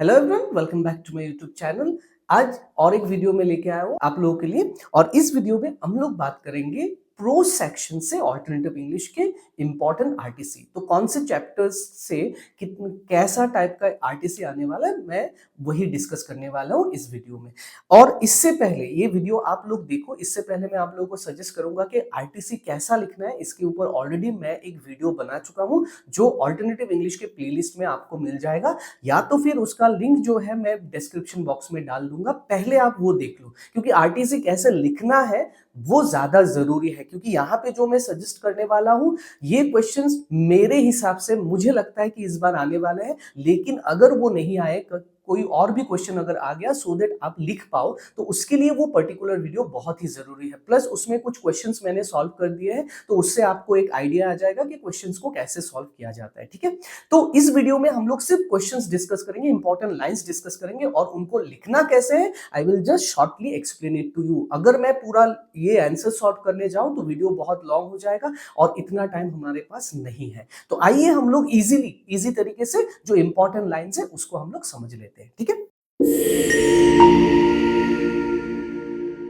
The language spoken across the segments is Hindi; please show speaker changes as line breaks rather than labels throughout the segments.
Hello everyone, welcome back to my YouTube channel. आज और एक वीडियो में लेके आया हूँ आप लोगों के लिए। और इस वीडियो में हम लोग बात करेंगे प्रो सेक्शन से ऑल्टरनेटिव इंग्लिश के इंपॉर्टेंट आरटीसी। तो कौन से चैप्टर्स से कैसा टाइप का आरटीसी आने वाला है, मैं वही डिस्कस करने वाला हूँ इस वीडियो में। और इससे पहले ये वीडियो आप लोग देखो, इससे पहले मैं आप लोगों को सजेस्ट करूंगा कि आरटीसी कैसा लिखना है। इसके ऊपर ऑलरेडी मैं एक वीडियो बना चुका हूँ जो ऑल्टरनेटिव इंग्लिश के प्लेलिस्ट में आपको मिल जाएगा, या तो फिर उसका लिंक जो है मैं डिस्क्रिप्शन बॉक्स में डाल दूंगा, पहले आप वो देख लो। क्योंकि आरटीसी कैसे लिखना है वो ज्यादा जरूरी है, क्योंकि यहाँ पे जो मैं सजेस्ट करने वाला हूँ ये क्वेश्चंस मेरे हिसाब से मुझे लगता है कि इस बार आने वाले हैं। लेकिन अगर वो नहीं आए, कोई और भी क्वेश्चन अगर आ गया सो दैट आप लिख पाओ, तो उसके लिए वो पर्टिकुलर वीडियो बहुत ही जरूरी है। प्लस उसमें कुछ क्वेश्चंस मैंने सॉल्व कर दिए हैं, तो उससे आपको एक आइडिया आ जाएगा कि क्वेश्चंस को कैसे सॉल्व किया जाता है। ठीक है, तो इस वीडियो में हम लोग सिर्फ क्वेश्चंस डिस्कस करेंगे, इंपॉर्टेंट लाइंस डिस्कस करेंगे, और उनको लिखना कैसे है I will just shortly explain it to you. अगर मैं पूरा ये आंसर सॉर्ट करने जाऊं तो वीडियो बहुत लॉन्ग हो जाएगा और इतना टाइम हमारे पास नहीं है। तो आइए हम लोग इजी तरीके से जो इंपॉर्टेंट लाइंस है उसको हम लोग समझ लेते हैं। ठीक है,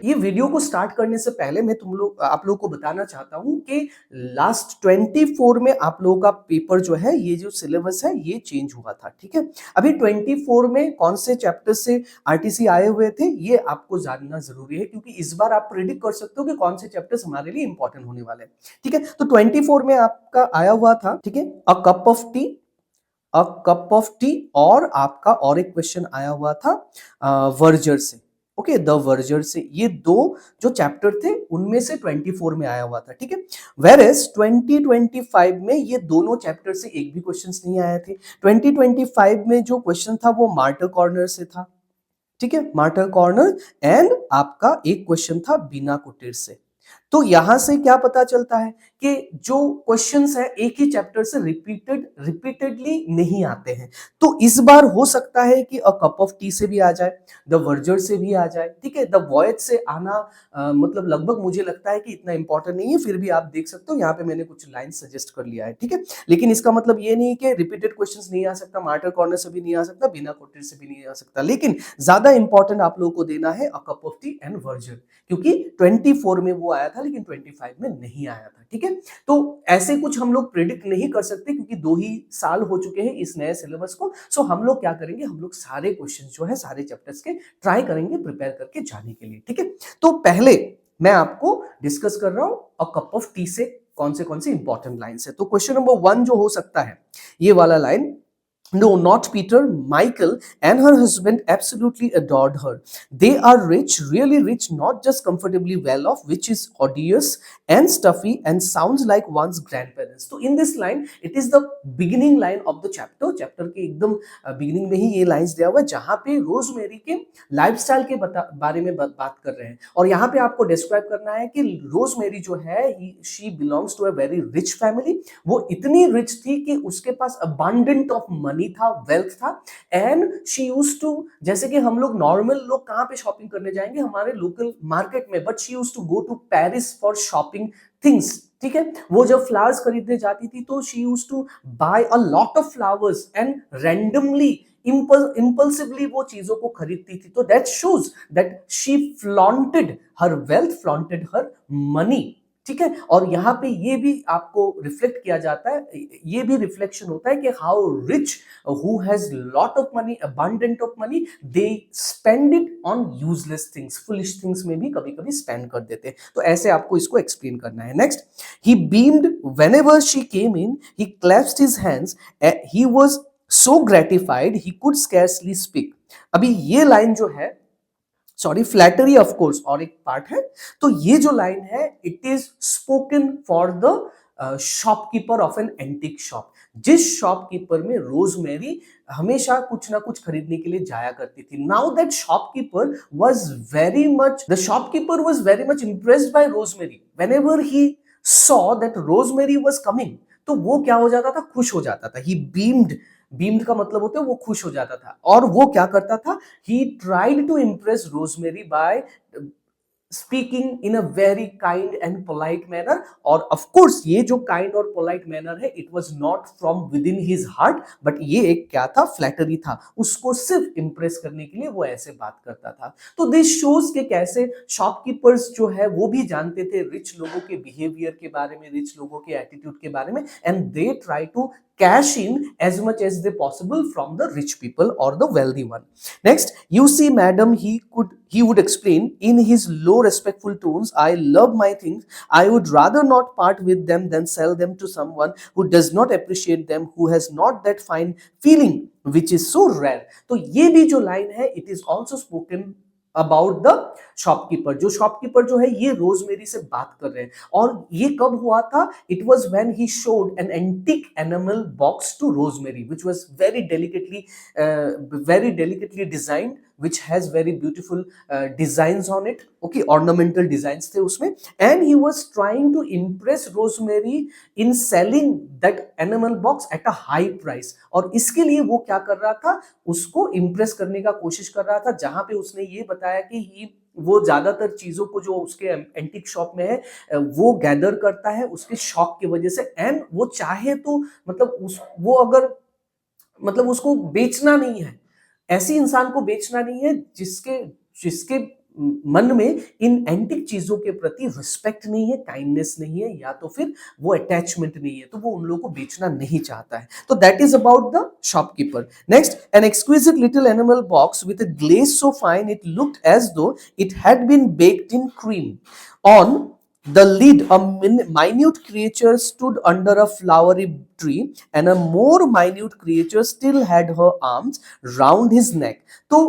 ये वीडियो को स्टार्ट करने से पहले मैं आप लोगों को बताना चाहता हूं कि लास्ट 24 में आप लोगों का पेपर जो है, ये जो सिलेबस है ये चेंज हुआ था। ठीक है, अभी 24 में कौन से चैप्टर से आरटीसी आए हुए थे ये आपको जानना जरूरी है, क्योंकि इस बार आप प्रिडिक्ट कर सकते हो कि कौन से चैप्टर्स हमारे लिए इंपॉर्टेंट होने वाले हैं। ठीक है, तो 24 में आपका आया हुआ था, ठीक है, a cup of T, a cup of T, और आपका और एक क्वेश्चन आया हुआ था वर्जर से। ओके, द वर्जर से। ये दो जो चैप्टर थे उनमें से 24 में आया हुआ था। ठीक है, वेरेस 2025 में ये दोनों चैप्टर से एक भी क्वेश्चंस नहीं आए थे। 2025 में जो क्वेश्चन था वो मार्टर कॉर्नर से था। ठीक है, मार्टर कॉर्नर, एंड आपका एक क्वेश्चन था बिना कुटीर से। तो यहां से क्या पता चलता है कि जो क्वेश्चंस है एक ही चैप्टर से रिपीटेडली नहीं आते हैं। तो इस बार हो सकता है कि अ कप ऑफ टी से भी आ जाए, द वर्जर से भी आ जाए। ठीक है, द वॉयज से आना मतलब लगभग मुझे लगता है कि इतना इंपॉर्टेंट नहीं है, फिर भी आप देख सकते हो यहाँ पे मैंने कुछ लाइन सजेस्ट कर लिया है। ठीक है, लेकिन इसका मतलब ये नहीं कि रिपीटेड क्वेश्चंस नहीं आ सकता, मार्टर कॉर्नर से भी नहीं आ सकता, बिना कुटीर से भी नहीं आ सकता। लेकिन ज्यादा इंपॉर्टेंट आप लोगों को देना है a cup of tea and वर्जर, क्योंकि 24 में वो आया था लेकिन 25 में नहीं आया था। ठीक है, तो ऐसे कुछ हम लोग प्रिडिक्ट नहीं कर सकते, क्योंकि 2 ही साल हो चुके हैं इस नए सिलेबस को। सो हम लोग क्या करेंगे, हम लोग सारे क्वेश्चन जो है सारे चैप्टर्स के ट्राई करेंगे प्रिपेयर करके जाने के लिए। ठीक है, तो पहले मैं आपको डिस्कस कर रहा हूं अ कप ऑफ टी से कौन से इंपॉर्टेंट लाइन्स है। तो क्वेश्चन नंबर 1 जो हो सकता है, ये वाला line, no, not Peter. Michael and her husband absolutely adored her. They are rich, really rich, not just comfortably well off, which is odious and stuffy and sounds like one's grandparents. So in this line, it is the beginning line of the chapter. Chapter के एकदम beginning में ही ये lines दिया हुआ है, जहाँ पे रोजमेरी के लाइफस्टाइल के बारे में बात कर रहे हैं। और यहाँ पे आपको डिस्क्राइब करना है कि रोजमेरी जो है, she belongs to a very rich family. वो इतनी रिच थी कि उसके पास अबांडेंट ऑफ मनी था, वेल्थ था। एंड शी यूज्ड टू, जैसे कि हम लोग नॉर्मल लोग कहाँ पे शॉपिंग करने जाएंगे, हमारे लोकल मार्केट में, but she used to go to Paris for shopping things. ठीक है, वो जब फ्लावर्स खरीदने जाती थी तो she used to buy a lot of flowers and randomly, impulsively वो चीजों को खरीदती थी। तो that shows that she flaunted her wealth, flaunted her money. ठीक है, और यहाँ पे ये भी आपको रिफ्लेक्ट किया जाता है, ये भी रिफ्लेक्शन होता है कि how rich who has lot of money, abundant of money, they spend it on useless things, foolish things में भी कभी कभी स्पेंड कर देते हैं। तो ऐसे आपको इसको एक्सप्लेन करना है। Next, he beamed whenever she came in, he clasped his hands, he was so gratified he could scarcely speak. अभी ये लाइन जो है, सॉरी, फ्लैटरी ऑफ कोर्स और एक पार्ट है। तो ये जो लाइन है, it is spoken for the shopkeeper of an antique shop. जिस शॉपकीपर में रोजमेरी हमेशा कुछ ना कुछ खरीदने के लिए जाया करती थी। Now that shopkeeper was very much, the shopkeeper was very much impressed by rosemary. Whenever he saw that rosemary was coming, तो वो क्या हो जाता था, खुश हो जाता था। ही बीम्ड, बीम्ड का मतलब होता है वो खुश हो जाता था। और वो क्या करता था, he tried to impress Rosemary by speaking in a very kind and polite manner, और ऑफ कोर्स ये जो काइंड और पोलाइट मैनर है it was not from with in his heart, but ये एक क्या था, फ्लैटरी था, उसको सिर्फ इंप्रेस करने के लिए वो ऐसे बात करता था। तो दिस शोज के कैसे शॉपकीपर्स जो है वो भी जानते थे रिच लोगों के बिहेवियर के बारे में, रिच लोगों के एटीट्यूड के बारे में, and they try to cash in as much as they possible from the rich people or the wealthy one. Next, you see, madam, he would explain in his low, respectful tones, I love my things. I would rather not part with them than sell them to someone who does not appreciate them, who has not that fine feeling which is so rare. तो ये भी जो लाइन है, it is also spoken about the shopkeeper. जो शॉपकीपर जो है ये रोजमेरी से बात कर रहे हैं, और ये कब हुआ था, it was when he showed an antique animal box to Rosemary which was very delicately designed, which has very beautiful designs on it, okay, ornamental designs थे उसमें, and he was trying to impress Rosemary in selling that animal box at a high price। और इसके लिए वो क्या कर रहा था, उसको impress करने का कोशिश कर रहा था, जहां पे उसने ये बताया कि वो ज्यादातर चीजों को जो उसके एंटिक शॉप में है वो गैदर करता है उसके शौक की वजह से, एंड वो चाहे तो मतलब वो अगर मतलब उसको बेचना नहीं है, ऐसी इंसान को बेचना नहीं है जिसके जिसके मन में इन एंटिक चीजों के प्रति रिस्पेक्ट नहीं है, काइंडनेस नहीं है, या तो फिर वो अटैचमेंट नहीं है, तो वो उन लोगों को बेचना नहीं चाहता है। तो that is about the shopkeeper. Next, an exquisite little animal box with a glaze so fine it looked as though it had been baked in cream. On the lid, a minute creature stood under a flowery tree, and a more minute creature still had her arms round his neck। तो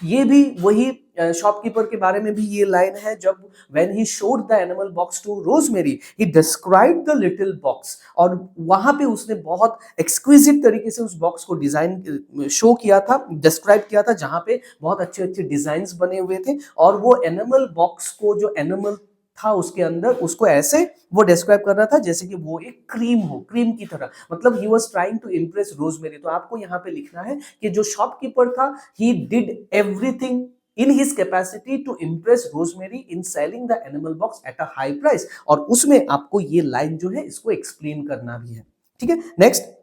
ये भी वही शॉपकीपर के बारे में भी ये लाइन है, जब when he showed the animal box to Rosemary, he described the little box, और वहां पे उसने बहुत एक्सक्विजिट तरीके से उस बॉक्स को डिजाइन शो किया था, डिस्क्राइब किया था, जहां पे बहुत अच्छे अच्छे डिजाइन बने हुए थे, और वो एनिमल बॉक्स को जो एनिमल था उसके अंदर उसको ऐसे वो डिस्क्राइब कर रहा था जैसे कि वो एक क्रीम हो, क्रीम की तरह, मतलब he was trying to impress Rosemary. तो आपको यहाँ पे लिखना है कि जो शॉपकीपर था he did everything in his capacity to impress Rosemary in selling the animal box at a high price, और उसमें आपको ये लाइन जो है इसको एक्सप्लेन करना भी है, ठीक है। Next,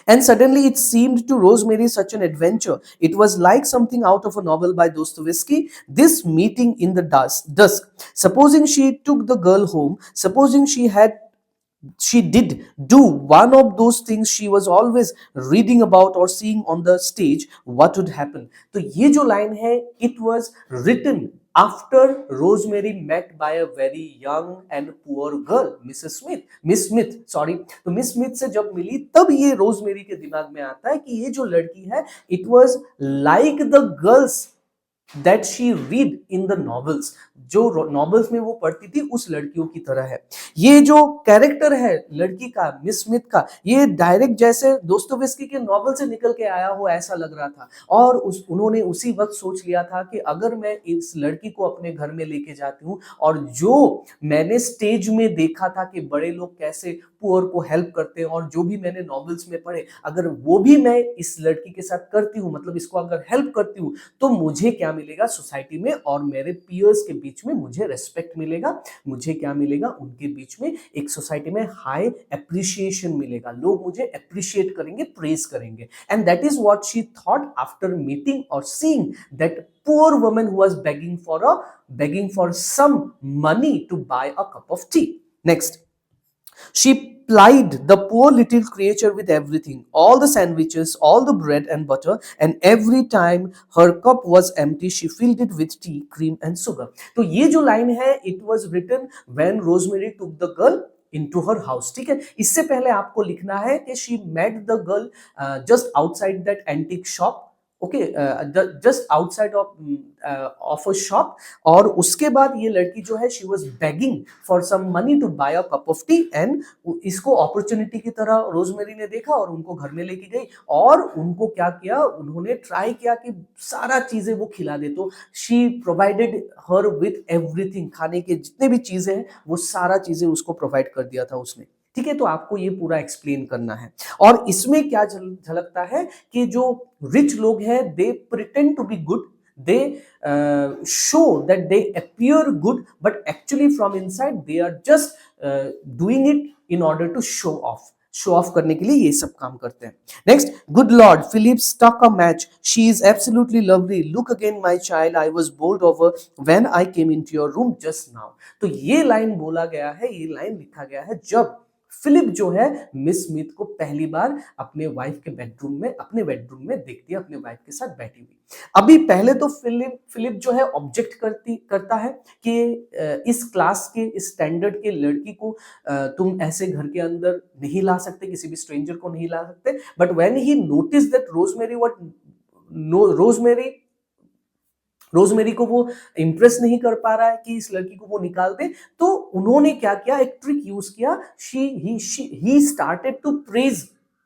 and suddenly it seemed to Rosemary such an adventure. It was like something out of a novel by Dostoevsky. This meeting in the dusk. Supposing she took the girl home, supposing she did do one of those things she was always reading about or seeing on the stage, what would happen? तो ये जो लाइन है, it was written after Rosemary met by a very young and poor girl, Miss Smith, sorry। तो मिस स्मिथ से जब मिली तब ये रोजमेरी के दिमाग में आता है कि ये जो लड़की है, it was like the girls that she read in the novels, जो नॉवेल्स में वो पढ़ती थी उस लड़कियों की तरह है। ये जो कैरेक्टर है लड़की का, मिस स्मिथ का, ये डायरेक्ट जैसे दोस्तोयेवस्की के नॉवेल से निकल के आया हो ऐसा लग रहा था, और उन्होंने उसी वक्त सोच लिया था कि अगर मैं इस लड़की को अपने घर में लेके जाती हूँ, और जो मैंने स्टेज में देखा था कि बड़े लोग कैसे पुअर को हेल्प करते हैं, और जो भी मैंने नॉवेल्स में पढ़े, अगर वो भी मैं इस लड़की के साथ करती हूँ, मतलब इसको अगर हेल्प करती हूँ, तो मुझे क्या मिलेगा सोसाइटी में, और मेरे पीयर्स के बीच में मुझे रेस्पेक्ट मिलेगा, मुझे क्या मिलेगा, उनके बीच में एक सोसाइटी में हाई एप्रिसिएशन मिलेगा, लोग मुझे एप्रिशिएट करेंगे, प्रेज करेंगे। And that is what she thought after meeting और seeing that poor woman who was begging for some money to buy a cup of tea। Next, she plied the poor little creature with everything, all the sandwiches, all the bread and butter, and every time her cup was empty, she filled it with tea, cream and sugar। तो ये जो लाइन है, it was written when Rosemary took the girl into her house, ठीक है। इससे पहले आपको लिखना है कि she met the girl just outside that antique shop, okay, just outside of a shop, और उसके बाद ये लड़की जो है she was begging for some money to buy a cup of tea, and इसको अपॉर्चुनिटी की तरह रोजमेरी ने देखा और उनको घर में लेके गई, और उनको क्या किया, उन्होंने ट्राई किया कि सारा चीजें वो खिला दे। तो she provided her with everything, खाने के जितने भी चीजें हैं वो सारा चीजें उसको प्रोवाइड कर दिया था उसने, ठीक है। तो आपको ये पूरा एक्सप्लेन करना है, और इसमें क्या झलकता है कि जो रिच लोग हैं they pretend to be good, they show that they appear good, but actually from inside they are just doing it in order to show off करने के लिए ये सब काम करते हैं. Next, good Lord, Philip stuck a match, she is absolutely lovely, look again my child, I was bowled over when I came into your room just now. तो ये लाइन बोला गया है, ये लाइन लिखा गया है जब फिलिप जो है मिस स्मिथ को पहली बार अपने वाइफ के बेडरूम में, अपने बेडरूम में देखती है अपने वाइफ के साथ बैठी हुई. अभी पहले तो फिलिप जो है ऑब्जेक्ट करता है कि इस क्लास के, इस स्टैंडर्ड के लड़की को तुम ऐसे घर के अंदर नहीं ला सकते, किसी भी स्ट्रेंजर को नहीं ला सकते. But when he notice that rosemary को वो इंप्रेस नहीं कर पा रहा है कि इस लड़की को वो निकाल दे, तो उन्होंने क्या किया, एक ट्रिक यूज किया. He started to praise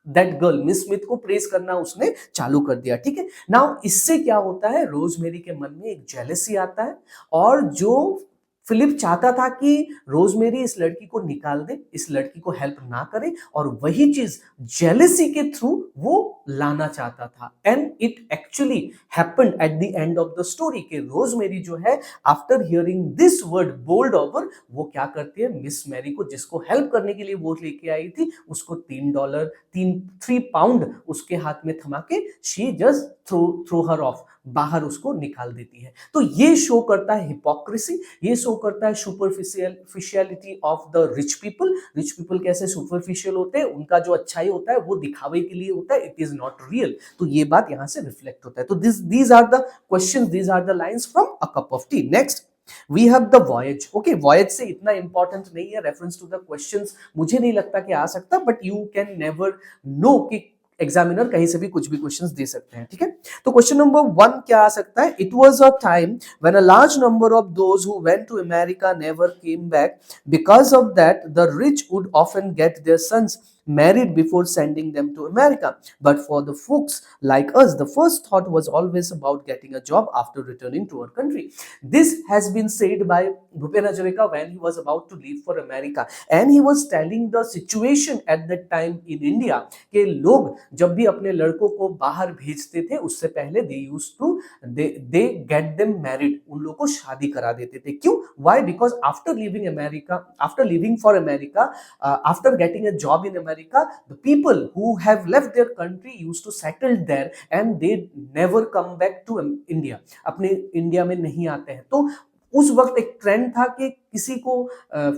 that girl, Miss Smith को प्रेज करना उसने चालू कर दिया. ठीक है, नाउ इससे क्या होता है, रोजमेरी के मन में एक जेलसी आता है, और जो फिलिप चाहता था कि रोजमेरी इस लड़की को निकाल दे, इस लड़की को हेल्प ना करे, और वही चीज जेलेसी के थ्रू वो लाना चाहता था. And it actually happened at the end of the story कि रोजमेरी जो है after hearing this word bowled over, वो क्या करती है, मिस मैरी को, जिसको हेल्प करने के लिए वो लेके आई थी, उसको $3 उसके हाथ में थमा के she just throw her off, बाहर उसको निकाल देती है. तो ये शो करता है हिपोक्रेसी, ये शो करता है superficiality of the rich people. Rich people कैसे सुपरफिशियल होते हैं, उनका जो अच्छाई होता है वो दिखावे के लिए होता है, इट इज नॉट रियल. तो ये बात यहां से रिफ्लेक्ट होता है. तो these are the questions, these are the lines from a cup of tea. Next we have the voyage. Okay, voyage से इतना इंपॉर्टेंट नहीं है, रेफरेंस टू द क्वेश्चंस मुझे नहीं लगता कि आ सकता, but you can never know कि एग्जामिनर कहीं से भी कुछ भी क्वेश्चंस दे सकते हैं. ठीक है, तो क्वेश्चन नंबर 1 क्या आ सकता है, it was a time when a large number of those who went to America never came back, because of that the rich would often get their sons married before sending them to America. But for the folks like us, the first thought was always about getting a job after returning to our country. This has been said by Bhupen Hazarika when he was about to leave for America, and he was telling the situation at that time in India कि लोग जब भी अपने लड़कों को बाहर भेजते थे, उससे पहले they get them married, उन लोगों को शादी करा देते थे. क्यों? Why? Because after leaving for America, after getting a job in America, the people who have left their country used to settle there and they never come back to India. अपने इंडिया में नहीं आते हैं. तो उस वक्त एक ट्रेंड था कि किसी को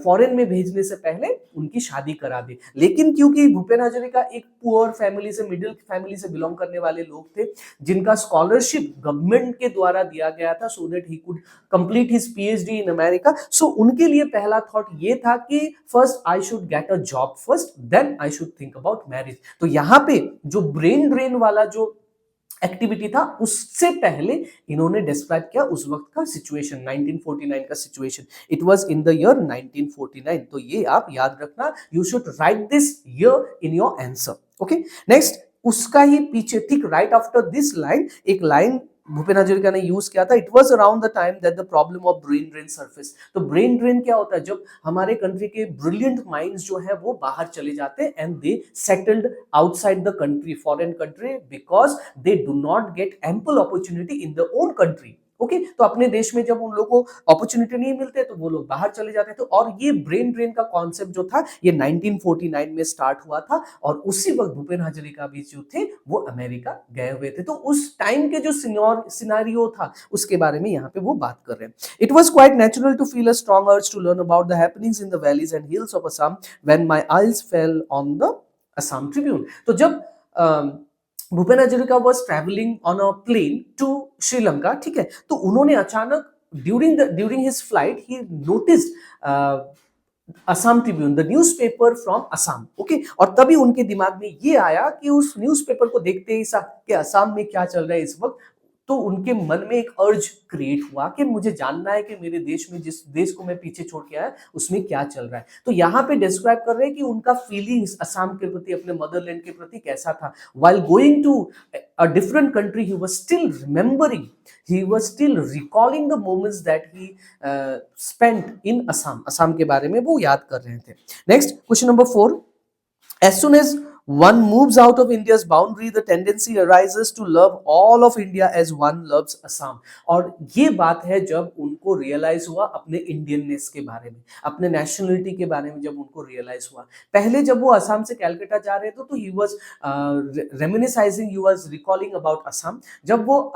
फॉरेन में भेजने से पहले उनकी शादी करा दे. लेकिन क्योंकि भूपेन हजारिका एक पुअर फैमिली से, मिडिल फैमिली से बिलोंग करने वाले लोग थे, जिनका स्कॉलरशिप गवर्नमेंट के द्वारा दिया गया था so that he could complete his PhD in America. So उनके लिए पहला थॉट ये था कि first I should get a job first, then I should think about marriage. तो यहाँ पे जो ब्रेन ड्रेन वाला जो एक्टिविटी था, उससे पहले इन्होंने डिस्क्राइब किया उस वक्त का सिचुएशन, 1949 का situation. It was in the year 1949. तो ये आप याद रखना, you should write this year in your answer. Okay, next उसका ही पीछे ठीक राइट आफ्टर दिस लाइन एक लाइन भूपेन हजारिका ने यूज किया था. It was around the time that the problem of brain drain surface. तो ब्रेन ड्रेन क्या होता है, जब हमारे कंट्री के ब्रिलियंट माइंड्स जो है वो बाहर चले जाते हैं and they settled outside the country, foreign country, because they do not gate ample opportunity in the own country. Okay, तो अपने देश में जब उन लोगों को अपॉर्चुनिटी नहीं मिलते तो वो लोग बाहर चले जाते थे. और ये ब्रेन ड्रेन का कॉन्सेप्ट जो था ये 1949 में स्टार्ट हुआ था, और उसी वक्त भूपेन हजारिका भी जो थे वो अमेरिका गए हुए थे. तो उस टाइम के जो सिनेरियो था उसके बारे में यहाँ पे वो बात कर रहे हैं. It was quite natural to feel a strong urge to learn about the happenings in the valleys and hills of Assam when my eyes fell on the Assam Tribune. तो जब Bhupen Hazarika was travelling on a plane to Sri Lanka, ठीक है, तो उन्होंने अचानक during his flight he noticed Assam Tribune, the newspaper from Assam. Okay, और तभी उनके दिमाग में ये आया कि उस न्यूज़पेपर को देखते ही कि असम में क्या चल रहा है इस वक्त, तो उनके मन में एक अर्ज क्रिएट हुआ कि मुझे जानना है कि मेरे देश में, जिस देश को मैं पीछे छोड़ के आया, उसमें क्या चल रहा है. तो यहाँ पे डिस्क्राइब कर रहे हैं कि उनका फीलिंग्स असम के प्रति, अपने मदरलैंड के प्रति कैसा था. While going to a different country he was still remembering, he was still recalling the moments that he spent in Assam. Assam के बारे में वो याद कर रहे थे. Next question number 4. As soon as one moves out of India's boundary, the tendency arises to love all of India as one loves Assam. और ये बात है जब उनको रियलाइज हुआ अपने इंडियननेस के बारे में, अपने नेशनलिटी के बारे में, जब उनको रियलाइज हुआ। पहले जब वो असम से कलकत्ता जा रहे थे तो he was reminiscing, he was recalling about Assam. जब वो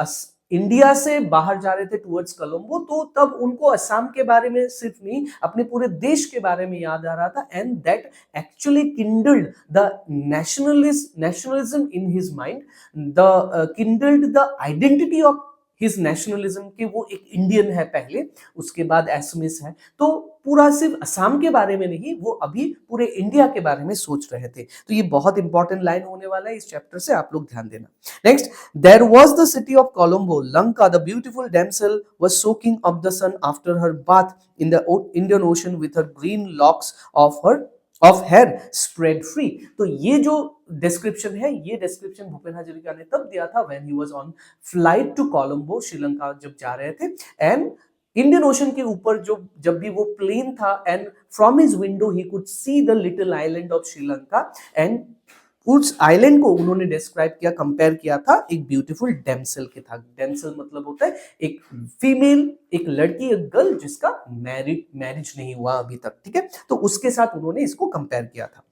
इंडिया से बाहर जा रहे थे टुवर्ड्स कोलंबो, तो तब उनको असम के बारे में सिर्फ नहीं, अपने पूरे देश के बारे में याद आ रहा था। And that actually kindled the nationalism in his mind, the kindled the identity of his nationalism, के वो एक इंडियन है पहले, उसके बाद एसमिस है। तो पूरा सिर्फ असम के बारे में नहीं, वो अभी पूरे इंडिया के बारे में सोच रहे थे। तो ये बहुत इंपॉर्टेंट लाइन होने वाला है इस चैप्टर से, आप लोग ध्यान देना। Next, there was the city of Colombo, Lanka the beautiful damsel was soaking up the sun after her bath in the Indian Ocean with her green locks of hair spread free. तो ये जो डिस्क्रिप्शन है, ये डिस्क्रिप्शन भूपेन हजारिका ने तब दिया था when he was on flight to Colombo, Sri Lanka जब जा रहे थे। एंड इंडियन ओशन के ऊपर जो जब भी वो प्लेन था, and from his window he could see the little island of Sri Lanka, and उस आइलैंड को उन्होंने डिस्क्राइब किया, कंपेयर किया था एक ब्यूटीफुल डैमसेल के था। डैमसेल मतलब होता है एक फीमेल, एक लड़की, एक गर्ल जिसका मैरिज नहीं हुआ अभी तक, ठीक है। तो उसके साथ उन्होंने इसको कंपेयर किया था।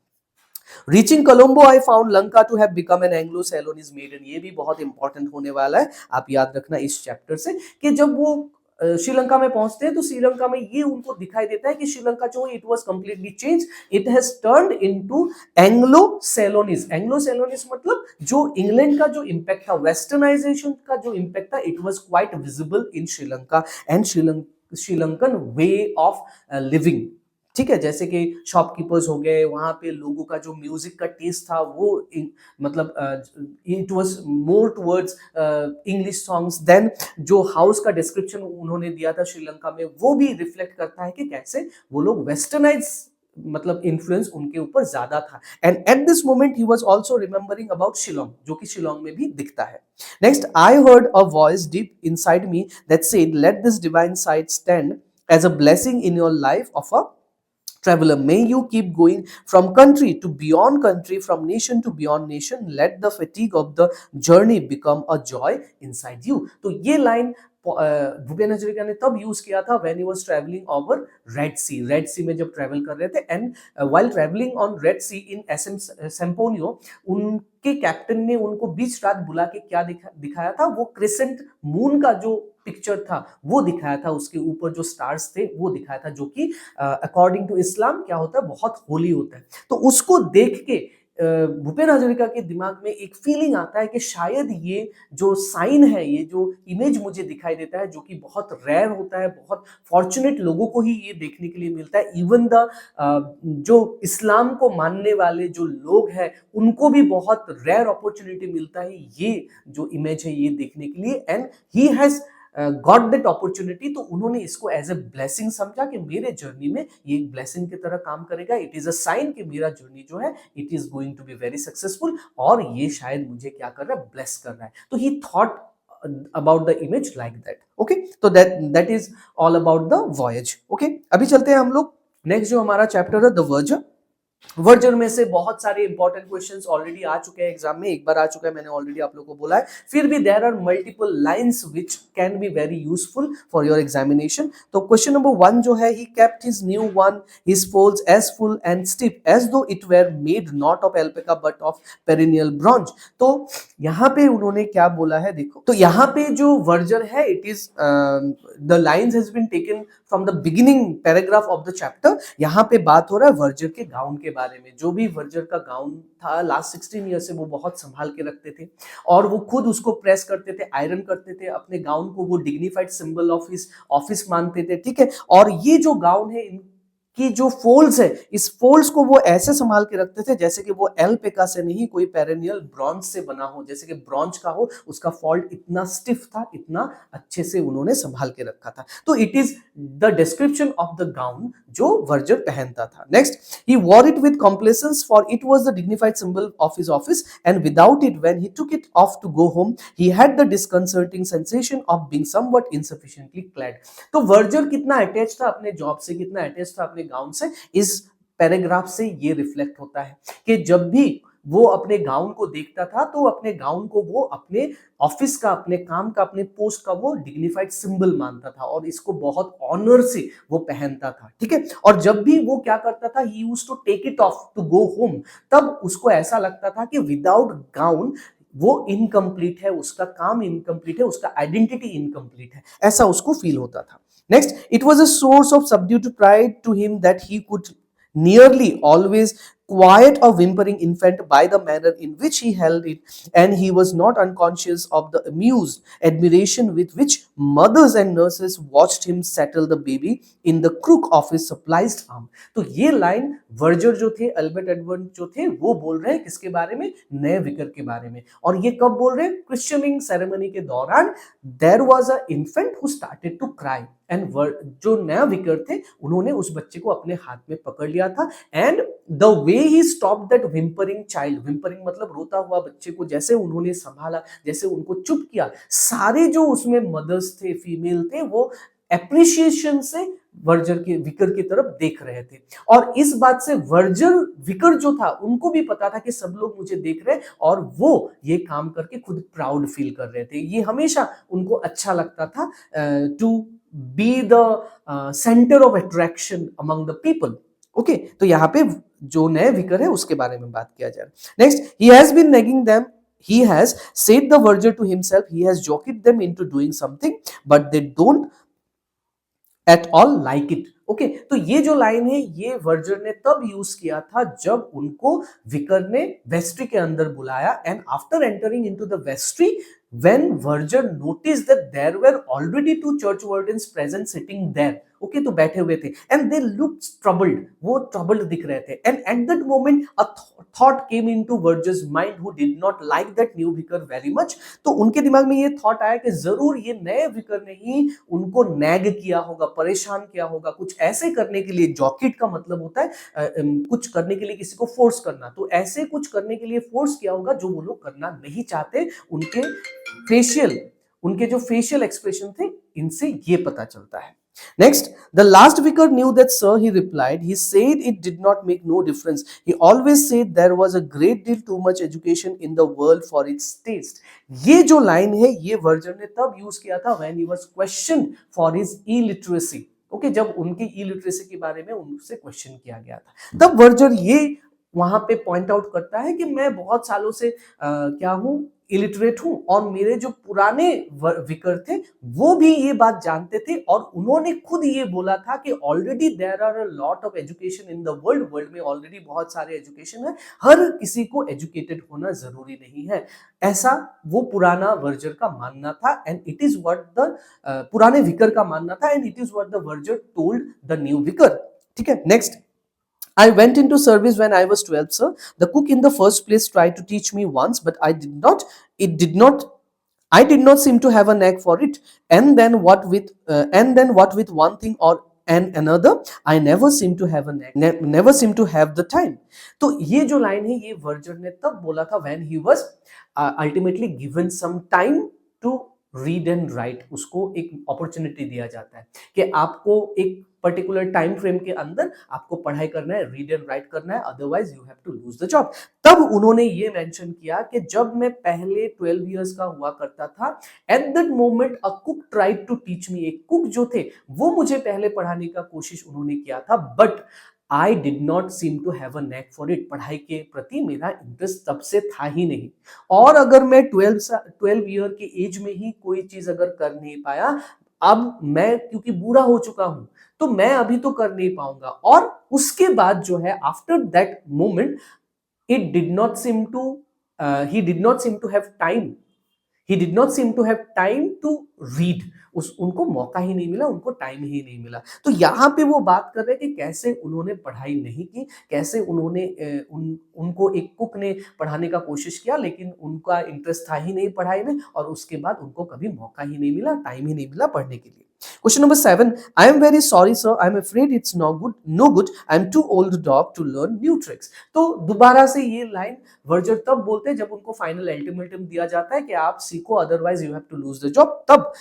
Reaching Colombo, I found Lanka to have become an Anglo-Ceylonese maiden। ये भी बहुत इंपॉर्टेंट होने वाला है, आप याद रखना इस चैप्टर से, कि जब वो श्रीलंका में पहुंचते हैं तो श्रीलंका में ये उनको दिखाई देता है कि श्रीलंका जो है it was completely change, it has turned into Anglo Ceylonese. Anglo Ceylonese मतलब जो इंग्लैंड का जो इंपैक्ट था, वेस्टर्नाइजेशन का जो इंपैक्ट था, it was quite visible in Sri Lanka and Sri Lankan way of living, ठीक है। जैसे कि शॉपकीपर्स हो गए, वहां पे लोगों का जो म्यूजिक का टेस्ट था वो मतलब it was more towards English songs. Then जो हाउस का डिस्क्रिप्शन उन्होंने दिया था श्रीलंका में, वो भी रिफ्लेक्ट करता है कि कैसे वो लोग वेस्टर्नाइज, मतलब इन्फ्लुएंस उनके ऊपर ज्यादा था। And at this moment he was also remembering about Shillong, जो कि शिलोंग में भी दिखता है। Next, I heard a voice deep inside me that said, let this divine sight stand as a blessing in your life of a traveler. May you keep going from country to beyond country, from nation to beyond nation. Let the fatigue of the journey become a joy inside you. तो ये लाइन भूपेन हजारिका ने तब यूज किया था when he was travelling over Red Sea. Red Sea में जब ट्रैवल कर रहे थे, and while travelling on Red Sea in SM Sempione, उनके कैप्टन ने उनको बीच रात बुला के क्या दिखाया था, वो क्रिसेंट मून का जो पिक्चर था वो दिखाया था, उसके ऊपर जो स्टार्स थे वो दिखाया था, जो कि अकॉर्डिंग टू इस्लाम क्या होता है, बहुत होली होता है। तो उसको देख के भूपेन हजारिका के दिमाग में एक फीलिंग आता है कि शायद ये जो साइन है, ये जो इमेज मुझे दिखाई देता है, जो कि बहुत रेयर होता है, बहुत फॉर्चुनेट लोगों को ही ये देखने के लिए मिलता है, इवन द जो इस्लाम को मानने वाले जो लोग हैं उनको भी बहुत रेयर अपॉर्चुनिटी मिलता है ये जो इमेज है ये देखने के लिए। And he has got that opportunity, तो उन्होंने इसको एज ए ब्लेसिंग समझा कि मेरे जर्नी में ये एक ब्लेसिंग की तरह काम करेगा। इट इज अ साइन कि मेरा जर्नी जो है it is going to be very successful, और ये शायद मुझे क्या कर रहा है, ब्लेस कर रहा है। तो ही thought about the image like that. Okay, so that is all about the voyage. Okay, अभी चलते हैं हम लोग नेक्स्ट जो हमारा चैप्टर है, द वर्जर। वर्जर में से बहुत सारे इंपॉर्टेंट क्वेश्चंस ऑलरेडी आ चुके हैं एग्जाम में, एक बार आ चुका है, मैंने ऑलरेडी आप लोगों को बोला है। फिर भी there are multiple lines which can be very useful for your examination. तो क्वेश्चन नंबर 1 जो है, he kept his new one his folds as full and stiff as though it were made not of alpaca but of perennial bronze. तो यहाँ पे उन्होंने क्या बोला है, देखो। तो यहाँ पे जो वर्जर है, it is the lines has been taken from the beginning paragraph of the chapter. यहाँ पे बात हो रहा है वर्जर के गाउन के बारे में। जो भी वर्जर का गाउन था लास्ट 16 ईयर से वो बहुत संभाल के रखते थे, और वो खुद उसको प्रेस करते थे, आयरन करते थे। अपने गाउन को वो dignified symbol of his office मानते थे, ठीक है। और ये जो गाउन है कि जो फोल्ड्स है, इस फोल्ड्स को वो ऐसे संभाल के रखते थे जैसे कि वो एल्पेका से नहीं, कोई पेरिनियल ब्रॉन्ज से बना हो, जैसे कि ब्रॉन्ज का हो, उसका फोल्ड इतना स्टिफ था, इतना अच्छे से उन्होंने संभाल के रखा था। तो it is the description of the gown जो वर्जर पहनता था। Next, he wore it with complacence for it was the dignified symbol of his office, and without it when he took it off to go home he had the disconcerting sensation of being somewhat insufficiently clad. तो वर्जर कितना अटैच था अपने जॉब से, कितना अटैच था अपने गाउन से, इस पैराग्राफ से ये रिफ्लेक्ट होता है कि जब भी वो अपने गाउन को देखता था तो अपने गाउन को वो अपने ऑफिस का, अपने काम का, अपने पोस्ट का वो डिग्निफाइड सिंबल मानता था और इसको बहुत ऑनर से वो पहनता था, ठीक है। और जब भी वो क्या करता था, he used to take it off to go home, तब उसको ऐसा लगता था कि विदाउट गाउन वो इनकम्प्लीट है, उसका काम इनकम्प्लीट है, उसका आइडेंटिटी इनकम्प्लीट है, ऐसा उसको फील होता था। Next, it was a source of subdued pride to him that he could nearly always quiet a whimpering infant by the manner in which he held it, and he was not unconscious of the amused admiration with which mothers and nurses watched him settle the baby in the crook of his supplied arm. तो ये लाइन वर्जर जो थे, अल्बर्ट एडवर्ड जो थे, वो बोल रहे हैं किसके बारे में, नए विकर के बारे में। और ये कब बोल रहे हैं, क्रिश्चियनिंग सेरेमनी के दौरान there was a infant who started to cry, and जो नया विकर थे उन्होंने उस बच्चे को अपने हाथ में पकड़ लिया था, and the way he stop that whimpering child, whimpering मतलब रोता हुआ बच्चे को जैसे उन्होंने संभाला, जैसे उनको चुप किया, सारे जो उसमें मदर्स थे, फीमेल थे, वो एप्रिसिएशन से वर्जर के विकर की तरफ देख रहे थे। और इस बात से वर्जर विकर जो था उनको भी पता था कि सब लोग मुझे देख रहे हैं, और वो ये काम करके खुद प्राउड फील कर रहे थे। ये हमेशा उनको अच्छा लगता था to be the centre of attraction among the people. Okay, तो यहाँ पे जो नए विकर है उसके बारे में बात किया जाए। Next, he has been nagging them, he has said the verger to himself, he has joked them into doing something but they don't at all like it. Okay, तो ये जो लाइन है ये वर्जर ने तब यूज किया था जब उनको विकर ने वेस्ट्री के अंदर बुलाया, and after entering into the vestry, when Verger noticed that there were already two church wardens present sitting there, okay, तो बैठे हुए थे, and they looked troubled, वो troubled दिख रहे थे, and at that moment a thought came into Verger's mind who did not like that new vicar very much. तो उनके दिमाग में ये थॉट आया कि जरूर ये नए विकर ने ही उनको नैग किया होगा, परेशान किया होगा, कुछ ऐसे करने के लिए, जॉकेट का मतलब होता है कुछ करने के लिए किसी को फोर्स करना, तो ऐसे कुछ करने के लिए फोर्स किया होगा जो वो लोग करना नहीं चाहते। उनके जो फेशियल एक्सप्रेशन थे, इनसे ये पता चलता है। Next, the last vicar knew that, sir, he replied. He said it did not make no difference. He always said there was a great deal too much education in the world for its taste. ये जो लाइन है ये वर्जर ने तब यूज किया था when he was questioned for his illiteracy. Okay, जब उनकी इलिटरेसी के बारे में उनसे क्वेश्चन किया गया था, तब वर्जर ये वहां पे पॉइंट आउट करता है कि मैं बहुत सालों से क्या हूं, इलिटरेट हूं, और मेरे जो पुराने विकर थे वो भी ये बात जानते थे, और उन्होंने खुद ये बोला था कि already there are a lot of education in the world, world में ऑलरेडी बहुत सारे एजुकेशन है, हर किसी को एजुकेटेड होना जरूरी नहीं है, ऐसा वो पुराना वर्जर का मानना था, and it is what the पुराने विकर का मानना था, and it is what the verger told the new vicar. ठीक है, next, I went into service when I was 12, sir. The cook in the first place tried to teach me once, but I did not. It did not. I did not seem to have a knack for it. And then what with one thing or and another, I never seem to have a knack. Never seem to have the time. तो ये जो लाइन है ये वर्जर ने तब बोला था when he was ultimately given some time to read and write. उसको एक अपॉर्चुनिटी दिया जाता है कि आपको एक पर्टिकुलर टाइम फ्रेम के अंदर आपको पढ़ाई करना है, रीड एंड राइट करना है, otherwise you have to lose the job. तब उन्होंने ये मेंशन किया कि जब मैं पहले 12 इयर्स का हुआ करता था, at that moment a cook tried to teach me, एक कुक जो थे वो मुझे पहले पढ़ाने का कोशिश उन्होंने किया था, but I did not seem to have a knack for it, पढ़ाई के प्रति मेरा इंटरेस्ट तब से था ही नहीं, और अगर मैं 12 ईयर के एज में ही कोई चीज अगर कर नहीं पाया, अब मैं क्योंकि बूढ़ा हो चुका हूं तो मैं अभी तो कर नहीं पाऊंगा। और उसके बाद जो है after that moment it did not seem to he did not seem to have time, he did not seem to have time to read, उनको मौका ही नहीं मिला, उनको टाइम ही नहीं मिला। तो यहाँ पे वो बात कर रहे हैं कि कैसे उन्होंने पढ़ाई नहीं की, कैसे उन्होंने उनको एक कुक ने पढ़ाने का कोशिश किया, लेकिन उनका इंटरेस्ट था ही नहीं पढ़ाई में, और उसके बाद उनको कभी मौका ही नहीं मिला, टाइम ही नहीं मिला पढ़ने के लिए। Question number 7. I am very sorry, sir. I am afraid it's no good. I am too old dog to learn new tricks. तो दोबारा से ये लाइन वर्जर तब बोलते हैं जब उनको फाइनल अल्टीमेटम दिया जाता है कि आप सीखो, otherwise you have to lose the job. तब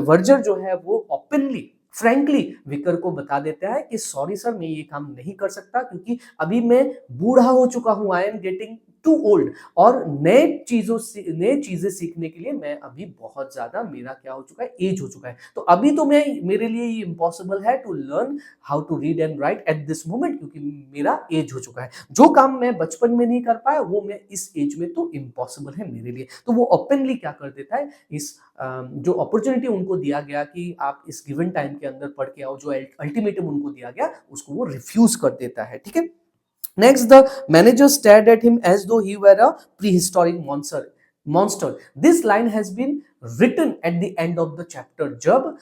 वर्जर जो है वो ओपनली, फ्रैंकली विकर को बता देता है कि सॉरी सर, मैं ये काम नहीं कर सकता क्योंकि अभी मैं बूढ़ा हो चुका हूं, I am getting too old, और नए चीजें सीखने के लिए मैं अभी बहुत ज्यादा, मेरा क्या हो चुका है, एज हो चुका है। तो अभी तो मैं, मेरे लिए ये इम्पॉसिबल है to learn how to read and write at this moment, क्योंकि मेरा एज हो चुका है। जो काम मैं बचपन में नहीं कर पाया वो मैं इस एज में तो इम्पॉसिबल है मेरे लिए। तो वो ओपनली क्या कर देता है, इस जो अपॉर्चुनिटी उनको दिया गया कि आप इस गिवन टाइम के अंदर पढ़ के आओ, जो अल्टीमेटम उनको दिया गया उसको वो रिफ्यूज कर देता है, ठीक है। Next, the manager stared at him as though he were a prehistoric monster. This line has been written at the end of the chapter. जब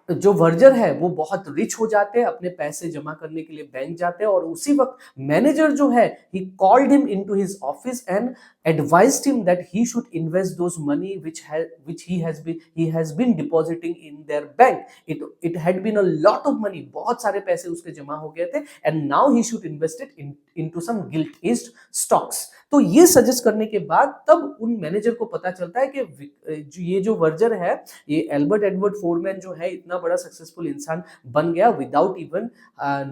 जो वर्जर है वो बहुत रिच हो जाते हैं, अपने पैसे जमा करने के लिए बैंक जाते हैं, और उसी वक्त मैनेजर जो है, he called him into his office and advised him that he should invest those money which he has been depositing in their bank. It had been a lot of money, बहुत सारे पैसे उसके जमा हो गए थे, and now he should invest it into some gilt-edged stocks. तो ये सजेस्ट करने के बाद तब उन मैनेजर को पता चलता है कि ये जो वर्जर है, ये एल्बर्ट एडवर्ड फोरमैन जो है, इतना बड़ा सक्सेसफुल इंसान बन गया without even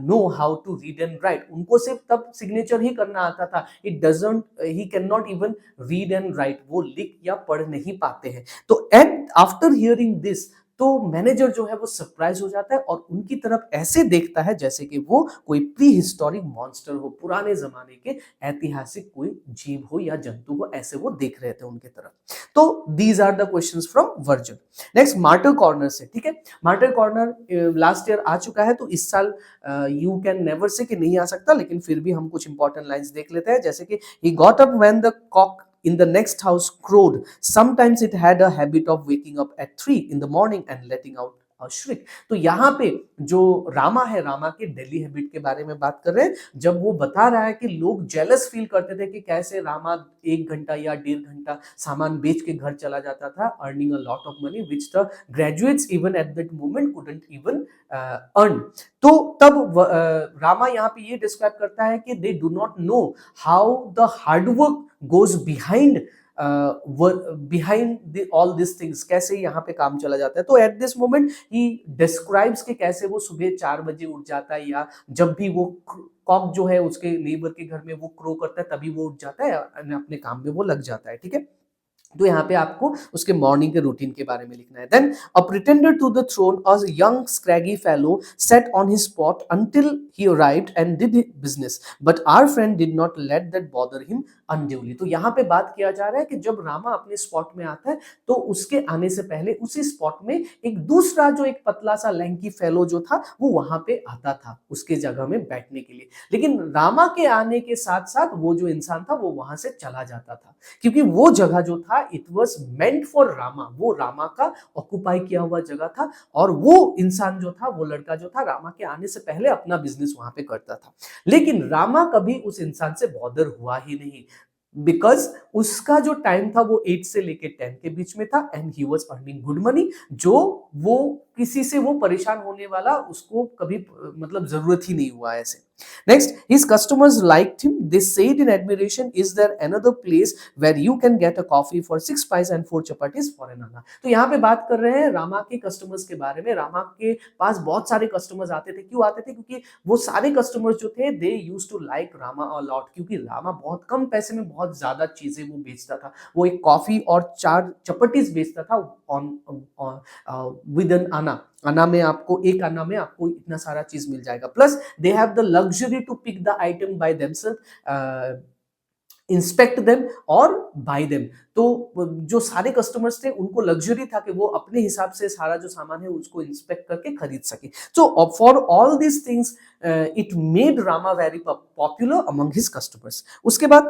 know how to read and write. उनको सिर्फ तब सिग्नेचर ही करना आता था, he can not even read and write, वो लिख या पढ़ नहीं पाते हैं। तो एंड आफ्टर हियरिंग दिस, तो मैनेजर जो है वो सरप्राइज हो जाता है और उनकी तरफ ऐसे देखता है जैसे कि वो कोई प्री हिस्टोरिक मॉन्स्टर हो, पुराने जमाने के ऐतिहासिक कोई जीव हो या जंतु हो, ऐसे वो देख रहे थे उनके तरफ। तो these are the questions from version. Next martyr corner से, ठीक है। मार्टर कॉर्नर लास्ट ईयर आ चुका है, तो इस साल यू कैन नेवर से कि नहीं आ सकता, लेकिन फिर भी हम कुछ इंपॉर्टेंट लाइंस देख लेते हैं, जैसे कि he got up when the cock in the next house crowed. Sometimes it had a habit of waking up at 3 in the morning and letting out a shriek. तो यहाँ पे जो रामा है, रामा के डेली हैबिट के बारे में बात कर रहे हैं, जब वो बता रहा है कि लोग जेलस फील करते थे कि कैसे रामा 1 घंटा या 1.5 घंटा सामान बेच के घर चला जाता था, earning a lot of money which the graduates even at that moment couldn't even earn. तो तब रामा यहाँ पे ये डिस्क्राइब करता है कि they do not know how the hard work goes behind all these things, कैसे यहाँ पे काम चला जाता है। तो eight this moment he describes कि कैसे वो सुबह 4 बजे उठ जाता है, या जब भी वो कॉक जो है उसके नेबर के घर में वो क्रो करता है तभी वो उठ जाता है, अपने काम में वो लग जाता है, ठीक है। तो यहाँ पे आपको उसके मॉर्निंग के रूटीन के बारे में लिखना है। Then a pretender to the throne, a young scraggy fellow sat on his spot until he arrived and did his business, but our friend did not let that bother him unduly. तो यहाँ पे बात किया जा रहा है कि जब रामा अपने स्पॉट में आता है, तो उसके आने से पहले उसी स्पॉट में एक दूसरा जो एक पतला सा लैंकी फेलो जो था, वो वहां पे आता था उसके जगह में बैठने के लिए, लेकिन रामा के आने के साथ साथ वो जो इंसान था वो वहां से चला जाता था, क्योंकि वो जगह जो था it was meant for Rama, वो रामा का ऑक्युपाई किया हुआ जगह था, और वो इंसान जो था, वो लड़का जो था, रामा के आने से पहले अपना बिजनेस वहां पे करता था। लेकिन रामा कभी उस इंसान से बॉदर हुआ ही नहीं, बिकॉज उसका जो टाइम था वो 8 से लेके 10 के बीच में था, and he was earning good money, जो वो किसी से वो परेशान होने वाला उसको कभी मतलब जरूरत ही नहीं हुआ ऐसे। Next, his customers liked him. They said in admiration, "Is there another place where you can get a coffee for 6 pice and 4 chapatis for an anna?" तो यहाँ पे बात कर रहे हैं रामा के कस्टमर्स के बारे में। रामा के पास बहुत सारे कस्टमर्स आते थे, क्यों आते थे? क्योंकि वो सारे कस्टमर्स जो थे, they used to like Rama a lot, क्योंकि रामा बहुत कम पैसे में बहुत ज्यादा चीजें वो बेचता था। वो एक कॉफी और 4 चपाटीज बेचता था विद एन आना। आना में आपको, एक आना में आपको इतना सारा चीज मिल जाएगा, plus they have the luxury to pick the item by themselves, inspect them और बाय देम। तो जो सारे कस्टमर्स थे उनको लग्जरी था कि वो अपने हिसाब से सारा जो सामान है उसको इंस्पेक्ट करके खरीद सके। So for all these things it made Rama very popular among his customers. उसके बाद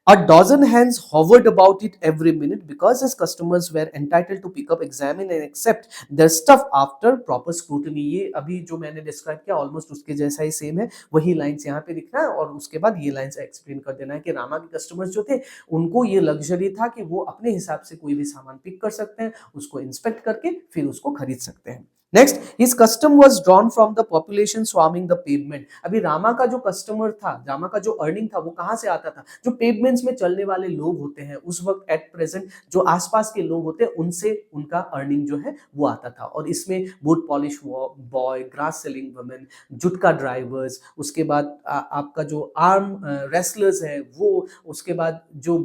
a dozen hands hovered about it every minute because his customers were entitled to pick up, examine and accept their stuff after proper scrutiny। ये अभी जो मैंने डिस्क्राइब किया ऑलमोस्ट उसके जैसा ही सेम है, वही लाइंस यहाँ पे लिखना है, और उसके बाद ये लाइंस एक्सप्लेन कर देना है कि रामा के कस्टमर्स जो थे उनको ये लग्जरी था कि वो अपने हिसाब से कोई भी सामान पिक कर सकते हैं, उसको इंस्पेक्ट करके फिर उसको खरीद सकते हैं। Next, his custom was drawn from the population swarming the pavement. अभी रामा का जो कस्टमर था, रामा का जो अर्निंग था, वो कहां से आता था? जो पेवमेंट्स में चलने वाले लोग होते हैं उस वक्त एट प्रेजेंट, जो आसपास के लोग होते हैं उनसे उनका अर्निंग जो है वो आता था। और इसमें boot polish boy, grass selling women, jutka drivers, उसके बाद आपका जो आर्म रेसलर्स है वो, उसके बाद जो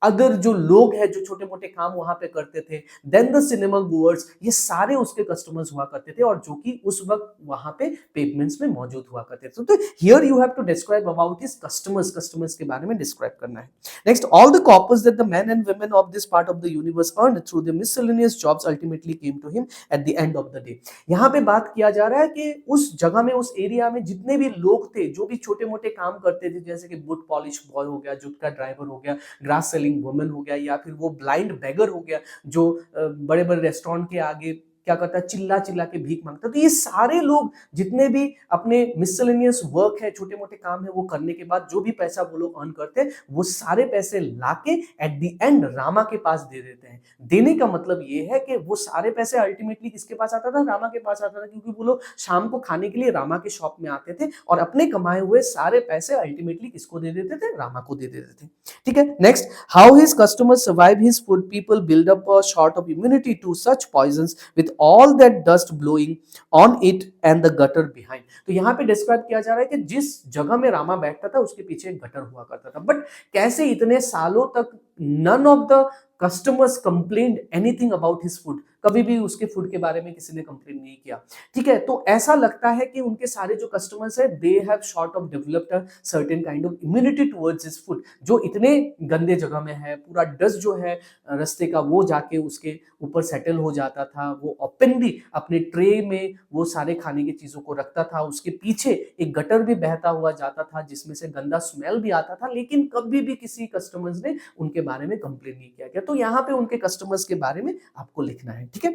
अदर जो लोग हैं जो छोटे मोटे काम वहां पे करते थे, देन द सिनेमा गोअर्स, ये सारे उसके कस्टमर्स हुआ करते थे और जो कि उस वक्त वहां पे पेमेंट्स में मौजूद हुआ करते थे। तो here you have to describe about his customers, customers के बारे में डिस्क्राइब करना है। Next, all the coppers that the man and women of this part of the universe earn through the miscellaneous jobs ultimately came to him at the end of the day. यहाँ पे बात किया जा रहा है कि उस जगह में, उस एरिया में जितने भी लोग थे जो भी छोटे मोटे काम करते थे, जैसे कि बुट पॉलिश बॉय हो गया, जुटका ड्राइवर हो गया, ग्रास सेलिंग वुमन हो गया, या फिर वो ब्लाइंड बेगर हो गया जो बड़े बड़े रेस्टोरेंट के आगे क्या करता है, चिल्ला चिल्ला के भीख मांगता। तो ये सारे लोग जितने भी अपने मिसलेनियस वर्क है, छोटे मोटे काम है, वो करने के बाद जो भी पैसा वो लोग अर्न करते हैं, वो सारे पैसे लाके एट द एंड रामा के पास दे देते हैं। देने का मतलब ये है कि वो सारे पैसे अल्टीमेटली किसके पास आता था? रामा के पास आता था, क्योंकि वो लोग शाम को खाने के लिए रामा के शॉप में आते थे और अपने कमाए हुए सारे पैसे अल्टीमेटली किसको दे देते थे? रामा को दे देते थे। ठीक है। Next, how his customers survive his food, people build up a sort of immunity to such poisons with all that dust blowing on it and the gutter behind। तो यहाँ पे डिस्क्राइब किया जा रहा है कि जिस जगह में रामा बैठता था उसके पीछे एक गटर हुआ करता था, बट कैसे इतने सालों तक none of the customers complained anything about his food, कभी भी उसके फूड के बारे में किसी ने कंप्लेन नहीं किया। ठीक है, तो ऐसा लगता है कि उनके सारे जो कस्टमर्स है they have sort of developed a certain kind of immunity towards his food. जो इतने गंदे जगह में है, पूरा डस्ट जो है रास्ते का वो जाके उसके ऊपर सेटल हो जाता था, वो ओपनली अपने ट्रे में वो सारे खाने की चीजों को रखता था, उसके पीछे एक गटर भी बहता हुआ जाता था जिसमें से गंदा स्मेल भी आता था, लेकिन कभी भी किसी कस्टमर्स ने उनके बारे में कंप्लेन नहीं किया गया। तो यहाँ पे उनके कस्टमर्स के बारे में आपको लिखना है। ठीक है,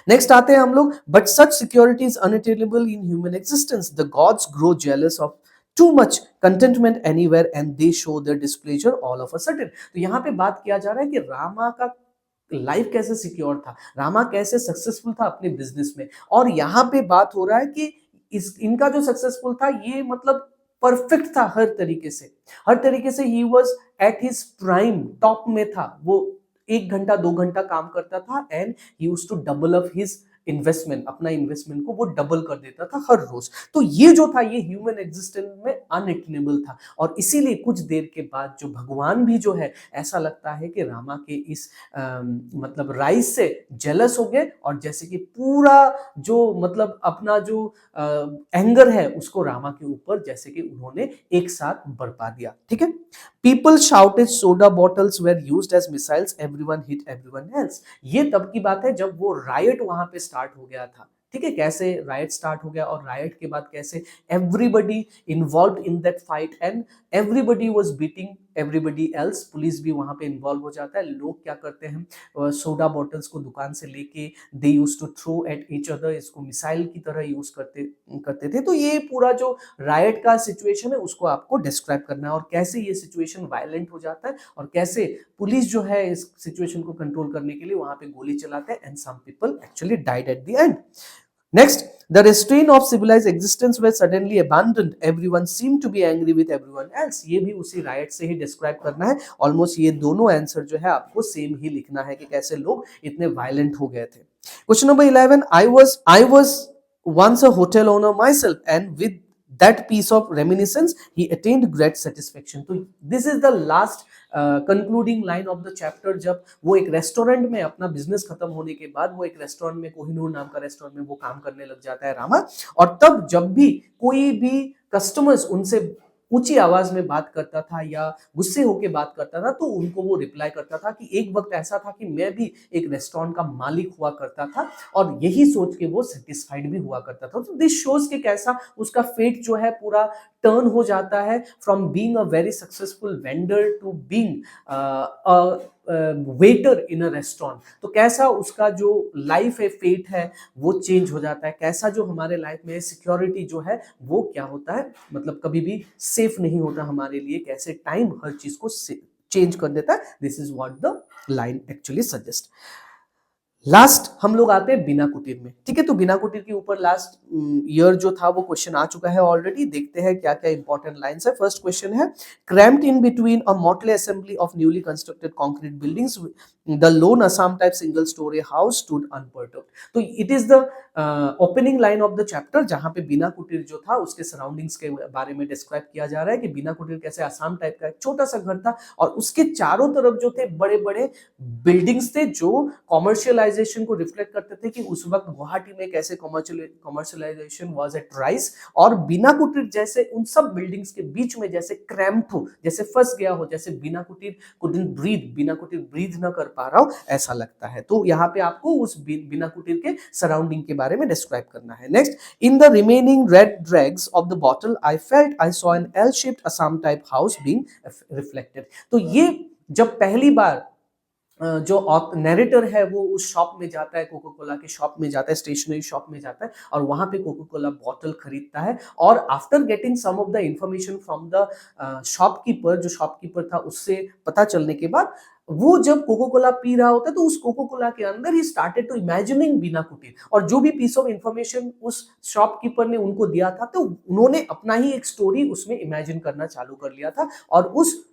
नेक्स्ट आते हैं हम लोग, but such security is unattainable in human existence, the gods grow jealous of too much contentment anywhere and they show their displeasure all of a sudden. तो यहाँ पे बात किया जा रहा है कि रामा का लाइफ कैसे सिक्योर था, रामा कैसे सक्सेसफुल था अपने बिजनेस में, और यहाँ पे बात हो रहा है कि इनका जो सक्सेसफुल था ये मतलब परफेक्ट था हर तरीके से, हर तरीके से he was at his prime, top में था वो। 1 घंटा 2 घंटा काम करता था and he used to double up his investment, अपना इन्वेस्टमेंट को वो डबल कर देता था हर रोज। तो ये जो था ये ह्यूमन एग्जिस्टेंस में अनएटेनेबल था, और इसीलिए कुछ देर के बाद जो भगवान भी जो है, ऐसा लगता है कि रामा के इस मतलब राइज से जेलस हो गए, और जैसे कि पूरा जो मतलब अपना जो एंगर है उसको रामा के ऊपर जैसे कि उन्होंने एक साथ बरपा दिया। ठीक है, people shouted soda bottles were used as missiles, everyone hit everyone else. ये तब की बात है जब वो रायट वहां पे स्टार्ट हो गया था। ठीक है, कैसे रायट स्टार्ट हो गया और रायट के बाद कैसे everybody involve in that fight and everybody was beating everybody else. Police भी वहां पे इन्वॉल्व हो जाता है। लोग क्या करते हैं, सोडा बॉटल्स को दुकान से लेके they use to throw at each other, इसको मिसाइल की तरह यूज करते करते थे। तो ये पूरा जो रायट का सिचुएशन है उसको आपको डिस्क्राइब करना है, और कैसे ये सिचुएशन वायलेंट हो जाता है, और कैसे पुलिस जो है इस सिचुएशन को कंट्रोल करने के लिए वहां पे गोली चलाते हैं and some people actually died at the end. Next, the restraint of civilized existence were suddenly abandoned. Everyone seemed to be angry with everyone else. ये भी उसी राइट से ही डिस्क्राइब करना है। ऑलमोस्ट ये दोनों आंसर जो है आपको सेम ही लिखना है कि कैसे लोग इतने वायलेंट हो गए थे। Question number 11, I was once a hotel owner myself, and with that piece of reminiscence he attained great satisfaction। तो this is the last concluding line of the chapter. जब वो एक रेस्टोरेंट में अपना बिजनेस खत्म होने के बाद वो एक रेस्टोरेंट में, कोहिनूर नाम का रेस्टोरेंट में वो काम करने लग जाता है रामा, और तब जब भी कोई भी कस्टमर्स उनसे ऊंची आवाज में बात करता था या गुस्से होकर बात करता था, तो उनको वो रिप्लाई करता था कि एक वक्त ऐसा था कि मैं भी एक रेस्टोरेंट का मालिक हुआ करता था, और यही सोच के वो सेटिस्फाइड भी हुआ करता था। तो दिस शोज के कैसा उसका फेट जो है पूरा टर्न हो जाता है from being a very successful vendor to being waiter in a restaurant. तो कैसा उसका जो लाइफ है, फेट है, वो चेंज हो जाता है। कैसा जो हमारे लाइफ में सिक्योरिटी जो है वो क्या होता है, मतलब कभी भी सेफ नहीं होता हमारे लिए, कैसे टाइम हर चीज को चेंज कर देता है। This is what the line actually suggest. Last हम लोग आते हैं बिना कुटीर में, ठीक है। तो बिना कुटीर के ऊपर लास्ट ईयर जो था वो क्वेश्चन आ चुका है ऑलरेडी। देखते हैं क्या क्या इंपॉर्टेंट लाइंस है। फर्स्ट क्वेश्चन है, crammed in between a motley assembly of newly constructed concrete buildings the lone Assam type single storey house stood unperturbed. तो it is the opening line of the chapter, जहां पे बिना कुटीर जो था उसके सराउंडिंग्स के बारे में डिस्क्राइब किया जा रहा है कि बिना कुटीर कैसे आसाम टाइप का एक छोटा सा घर था और उसके चारों तरफ जो थे बड़े बड़े बिल्डिंग्स थे जो कॉमर्शियलाइजेशन को रिफ्लेक्ट करते थे कि उस वक्त गुवाहाटी में कैसे कॉमर्शियलाइजेशन वाज एट राइज। और बिना कुटीर जैसे उन सब बिल्डिंग्स के बीच में जैसे क्रैम्प हो, जैसे फंस गया हो, जैसे बिना कुटीर कुडंट ब्रीथ, बिना कुटीर ब्रीथ ना कर पा रहा हो, ऐसा लगता है। तो यहाँ पे आपको उस बिना कुटीर के सराउंडिंग के बारे में डिस्क्राइब करना है। Next, in the remaining red drags of the bottle I felt I saw an L shaped Assam type house being reflected. तो ये जब पहली बार जो नैरेटर है वो उस शॉप में जाता है, कोको कोला की शॉप में जाता है, स्टेशनरी शॉप में जाता है और वहां पे कोको कोला बॉटल खरीदता है। और after getting some of the information from the shopkeeper, जो शॉपकीपर था उससे पता चलने के बाद वो जब कोको कोला पी रहा होता है तो उस कोको कोला के अंदर ही स्टार्टेड टू इमेजिनिंग बिना कुटीर। और जो भी पीस ऑफ इंफॉर्मेशन उस शॉपकीपर ने उनको दिया था तो उन्होंने अपना ही एक स्टोरी उसमें इमेजिन करना चालू कर लिया था। और उस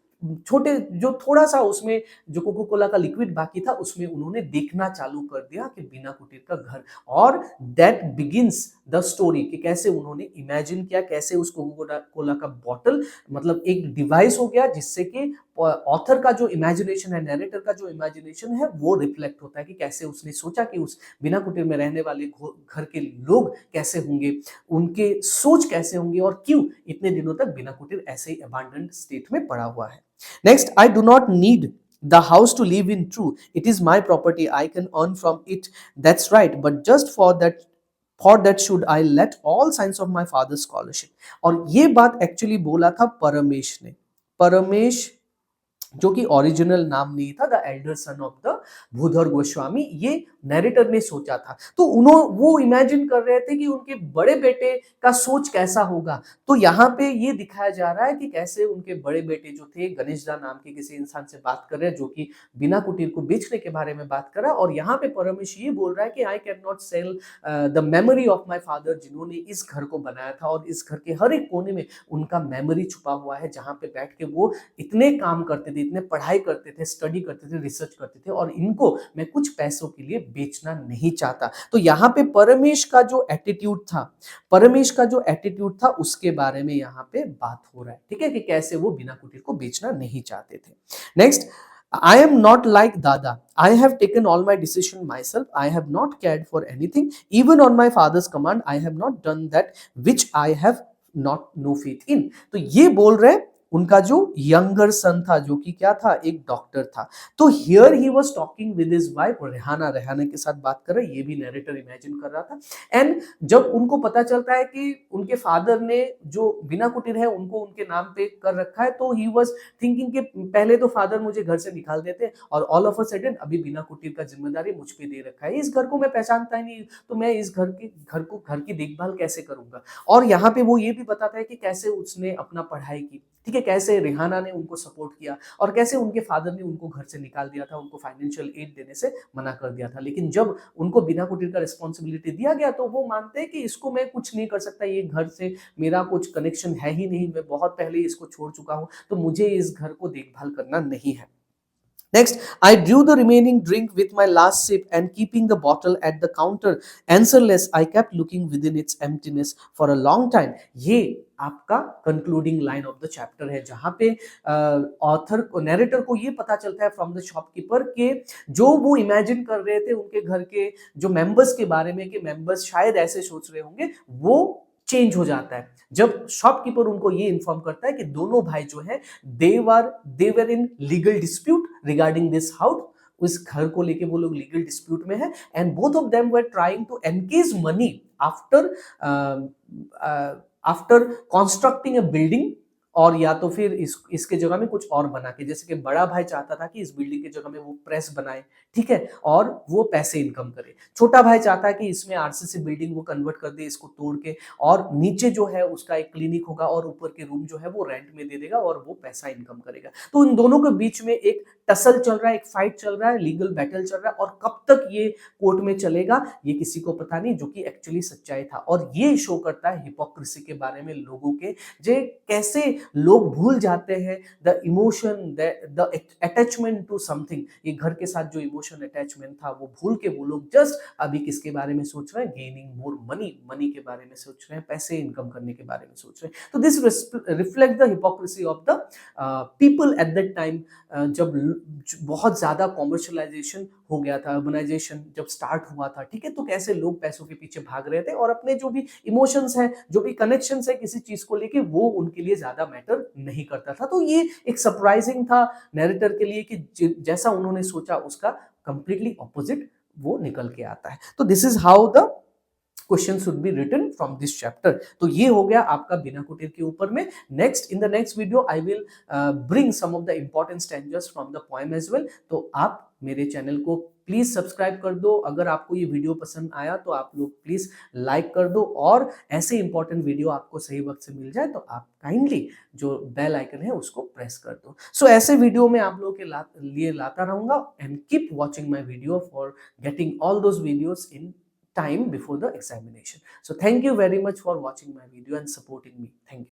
छोटे जो थोड़ा सा उसमें जो कोको कोला का लिक्विड बाकी था उसमें उन्होंने देखना चालू कर दिया कि बिना कुटीर का घर। और दैट बिगिंस द स्टोरी कि कैसे उन्होंने इमेजिन किया, कैसे उस कोको कोला का बॉटल मतलब एक डिवाइस हो गया जिससे कि ऑथर का जो इमेजिनेशन है, नैरेटर का जो इमेजिनेशन है वो रिफ्लेक्ट होता है कि कैसे उसने सोचा कि उस बिना कुटीर में रहने वाले घर के लोग कैसे होंगे, उनके सोच कैसे होंगे और क्यों इतने दिनों तक बिना कुटीर ऐसे ही अबैंडन्ड स्टेट में पड़ा हुआ है। Next, I do not need the house to live in. True, it is my property. I can earn from it. That's right. But just for that should I let all signs of my father's scholarship. और ये बात एक्चुअली बोला था परमेश ने। परमेश जो कि ओरिजिनल नाम नहीं था, the elder son of the Bhudhar Goswami, ये नैरेटर ने सोचा था। तो वो इमेजिन कर रहे थे कि उनके बड़े बेटे का सोच कैसा होगा। तो यहाँ पे ये दिखाया जा रहा है कि कैसे उनके बड़े बेटे जो थे, गणेशदा नाम के किसी इंसान से बात कर रहे हैं जो कि बिना कुटीर को बेचने के बारे में बात कर रहा है। और यहाँ पे परमेश ये बोल रहा है कि I can not sell the memory of my father, जिन्होंने इस घर को बनाया था और इस घर के हर एक कोने में उनका मेमोरी छुपा हुआ है, जहाँ पे बैठ के वो इतने काम करते थे, इतने पढ़ाई करते थे, स्टडी करते थे, रिसर्च करते थे और इनको मैं कुछ पैसों के लिए बेचना नहीं चाहता। तो यहाँ पे परमेश का जो एटीट्यूड था, परमेश का जो एटीट्यूड था उसके बारे में यहाँ पे बात हो रहा है, ठीक है, कि कैसे वो बिना कुटीर को बेचना नहीं चाहते थे। Next, I am not like Dada. I have taken all my decision myself. I have not cared for anything. Even on my father's command, I have not done that which I have not no faith in. तो ये बोल रहे उनका जो यंगर सन था जो कि क्या था, एक डॉक्टर था। तो here he was talking with his wife Rehana, Rehana के साथ बात कर रहे, ये भी नैरेटर इमेजिन कर रहा था। एंड जब उनको पता चलता है कि उनके फादर ने जो बिना कुटीर है उनको उनके नाम पे कर रखा है, तो ही वाज थिंकिंग कि पहले तो फादर मुझे घर से निकाल देते और ऑल ऑफ अ सडन अभी बिना कुटीर का जिम्मेदारी मुझ पे दे रखा है, इस घर को मैं पहचानता ही नहीं, तो मैं इस घर की देखभाल कैसे करूंगा। और यहाँ पे वो ये भी बताता है कि कैसे उसने अपना पढ़ाई की, ठीक है, कैसे रिहाना ने उनको सपोर्ट किया और कैसे उनके फादर ने उनको घर से निकाल दिया था, उनको फाइनेंशियल एड देने से मना कर दिया था। लेकिन जब उनको बिना कुटीर का रिस्पॉन्सिबिलिटी दिया गया तो वो मानते हैं कि इसको मैं कुछ नहीं कर सकता, ये घर से मेरा कुछ कनेक्शन है ही नहीं, मैं बहुत पहले इसको छोड़ चुका हूँ, तो मुझे इस घर को देखभाल करना नहीं है। Next, I drew the remaining drink with my last sip and keeping the bottle at the counter. Answerless, I kept looking within its emptiness for a long time. ये आपका concluding line of the chapter है, जहां पे ऑथर को, नैरेटर को ये पता चलता है फ्रॉम द शॉपकीपर के जो वो इमेजिन कर रहे थे उनके घर के जो मेंबर्स के बारे में कि मेंबर्स शायद ऐसे सोच रहे होंगे, वो चेंज हो जाता है जब शॉपकीपर उनको ये इन्फॉर्म करता है कि दोनों भाई जो है they were in legal dispute regarding this house, उस घर को लेके वो लोग लीगल डिस्प्यूट में है and both of them were trying to encash money after after constructing a building और या तो फिर इसके जगह में कुछ और बना के, जैसे कि बड़ा भाई चाहता था कि इस बिल्डिंग की जगह में वो प्रेस बनाए, ठीक है, और वो पैसे इनकम करे। छोटा भाई चाहता है कि इसमें आरसीसी बिल्डिंग वो कन्वर्ट कर दे इसको तोड़ के, और नीचे जो है उसका एक क्लिनिक होगा और ऊपर के रूम जो है वो रेंट में दे देगा और वो पैसा इनकम करेगा। तो इन दोनों के बीच में एक टसल चल रहा है, एक फाइट चल रहा है, लीगल बैटल चल रहा है, और कब तक ये कोर्ट में चलेगा ये किसी को पता नहीं, जो कि एक्चुअली सच्चाई था। और ये शो करता है हिपोक्रेसी के बारे में, लोगों के जे कैसे लोग भूल जाते हैं the emotion, the attachment to something. ये घर के साथ जो इमोशन अटैचमेंट था वो भूल के वो लोग जस्ट अभी किसके बारे में सोच रहे हैं, गेनिंग मोर मनी, मनी के बारे में सोच रहे हैं, पैसे इनकम करने के बारे में सोच रहे हैं। तो this reflect the hypocrisy of the people at that time, जब बहुत ज्यादा कॉमर्शलाइजेशन हो गया था, अर्बनाइजेशन जब स्टार्ट हुआ था, ठीक है, तो कैसे लोग पैसों के पीछे भाग रहे थे और अपने जो भी इमोशंस हैं, जो भी कनेक्शंस है किसी चीज को लेके, वो उनके लिए ज्यादा मैटर नहीं करता था। तो ये एक सरप्राइजिंग था नैरेटर के लिए कि जैसा उन्होंने सोचा उसका कंप्लीटली ऑपोजिट वो निकल के आता है। तो this is how the question should be written from this chapter. तो ये हो गया आपका बिना कुटीर के ऊपर में। Next, in the next video I will bring some of the important stanzas from the poem as well. तो आप मेरे चैनल को प्लीज सब्सक्राइब कर दो। अगर आपको ये वीडियो पसंद आया तो आप लोग प्लीज लाइक कर दो, और ऐसे इंपॉर्टेंट वीडियो आपको सही वक्त से मिल जाए तो आप काइंडली जो बेल आइकन है उसको प्रेस कर दो। सो ऐसे वीडियो में आप लोगों के लिए लाता रहूंगा, and keep watching my video for getting all those videos in time before the examination. So thank you very much for watching my video and supporting me. Thank you.